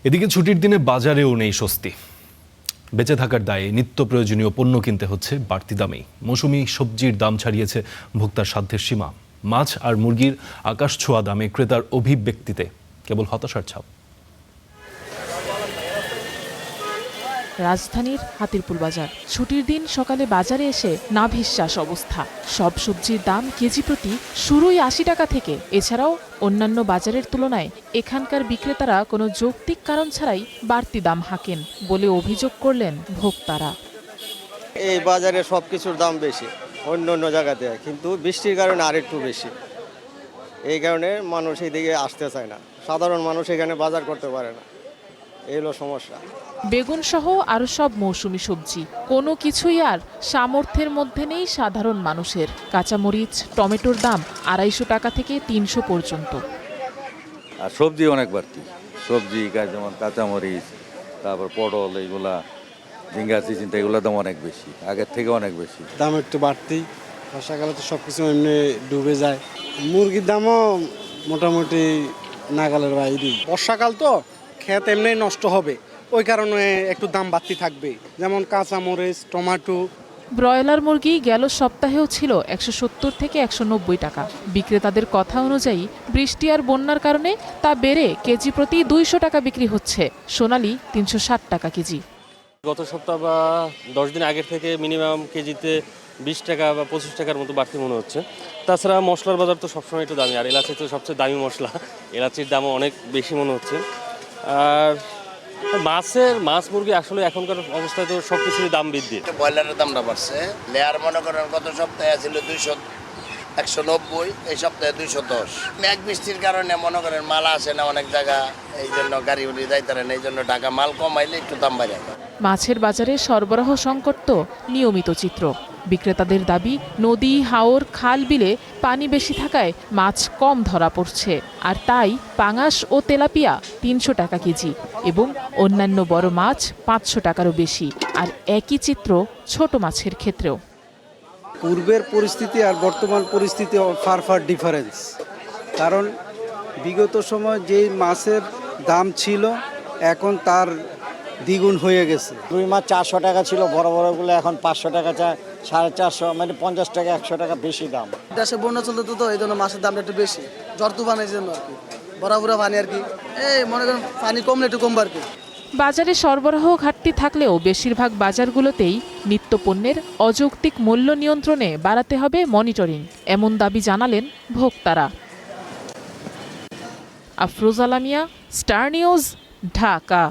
এদিকে ছুটির দিনে বাজারেও নেই স্বস্তি। বেঁচে থাকার দায়ে নিত্য প্রয়োজনীয় পণ্য কিনতে হচ্ছে বাড়তি দামেই। মৌসুমি সবজির দাম ছাড়িয়েছে ভোক্তার সাধ্যের সীমা। মাছ আর মুরগির আকাশ ছোঁয়া দামে ক্রেতার অভিব্যক্তিতে কেবল হতাশার ছাপ। রাজধানীর হাতিরপুল বাজার। ছুটির দিন সকালে বাজারে এসে নাভিশ্বাস অবস্থা। সব সবজির দাম কেজি প্রতি শুরুই ৮০ টাকা থেকে। এছাড়াও অন্যান্য বাজারের তুলনায় এখানকার বিক্রেতারা কোনো যৌক্তিক কারণ ছাড়াই বাড়তি দাম হাঁকেন বলে অভিযোগ করলেন ভোক্তারা। এই বাজারে সব কিছুর দাম বেশি অন্য অন্য জায়গাতে, কিন্তু বৃষ্টির কারণে আরেকটু বেশি। এই কারণে মানুষ এইদিকে আসতে চায় না, সাধারণ মানুষ এখানে বাজার করতে পারে না, এই হলো সমস্যা। বেগুন সহ আরও সব মৌসুমি সবজি, কোনো কিছুই আর সামর্থ্যের মধ্যে নেই সাধারণ মানুষের। কাঁচামরিচ, টমেটোর দাম ২৫০ টাকা থেকে ৩০০ পর্যন্ত। আর সবজি অনেক বাড়তি, সবজি যেমন কাঁচামরিচ, তারপর পটল, এইগুলা ঝিঙ্গা চিচিন্তা, এগুলোর দাম অনেক বেশি, আগের থেকে অনেক বেশি। দাম একটু বাড়তি, বর্ষাকালে তো সব কিছু এমনি ডুবে যায়। মুরগির দামও মোটামুটি নাগালের বাইরে। বর্ষাকাল তো ক্ষেত এমনি নষ্ট হবে, ওই কারণে একটু দাম বাড়তি থাকবে, যেমন কাঁচামরিচ, টমেটো। ব্রয়লার মুরগি গেল সপ্তাহেও ছিল ১৭০ থেকে ১৯০ টাকা। বিক্রেতাদের কথা অনুযায়ী বৃষ্টি আর বন্যার কারণে তা বেড়ে কেজি প্রতি ২০০ টাকা বিক্রি হচ্ছে। সোনালী ৩৬০ টাকা কেজি। গত সপ্তাহ বা 10 দিন আগের থেকে মিনিমাম কেজিতে 20 টাকা বা 25 টাকার মতো বাড়তি মনে হচ্ছে। তাছাড়া মশলার বাজার তো সবসময় একটু দামি, আর এলাচি তো সবচেয়ে দামি মশলা, এলাচির দামও অনেক বেশি মনে হচ্ছে। আর মাছ মুরগি আসলে এখনকার অবস্থায় তো সব কিছুরই দাম বৃদ্ধি। ব্রয়লারের দামটা বাড়ছে। লেয়ার মনে করেন গত সপ্তাহে ছিল 190, এই সপ্তাহে 210। মেঘ বৃষ্টির কারণে মনে করেন মাল আসে না অনেক জায়গা, এই জন্য গাড়ি উড়ি যাইতে পারে না, এই জন্য টাকা মাল কমাইলে একটু দাম বাড়ে। মাছের বাজারে সরবরাহ সংকট তো নিয়মিত চিত্র। বিক্রেতাদের দাবি, নদী, হাওর, খাল, বিলে পানি বেশি থাকায় মাছ কম ধরা পড়ছে, আর তাই পাঙাশ ও তেলাপিয়া ৩০০ টাকা কেজি এবং অন্যান্য বড় মাছ ৫০০ টাকারও বেশি। আর একই চিত্র ছোট মাছের ক্ষেত্রেও। পূর্বের পরিস্থিতি আর বর্তমান পরিস্থিতি ফার ডিফারেন্স। কারণ বিগত সময় যেই মাছের দাম ছিল এখন তার দ্বিগুণ হয়ে গেছে। রুই মাছ 400 টাকা ছিল, বড় বড়গুলো এখন 500 টাকা চায়, 450, মানে 50 টাকা 100 টাকা বেশি দাম। দেশে বন্যা চলতে তো এই জন্য মাছের দামটা একটু বেশি, জ্বর তুফানের জন্য আর কি, বড় পানি আর কি, এই মনে করেন পানি কমলে একটু কমবে আর কি। বাজারে সরবরাহ ঘাটতি থাকলেও বেশিরভাগ বাজারগুলোতেই নিত্যপণ্যের অযৌক্তিক মূল্য নিয়ন্ত্রণে বাড়াতে হবে মনিটরিং, এমন দাবি জানালেন ভোক্তারা। Afroza Lamia, star news, Dhaka.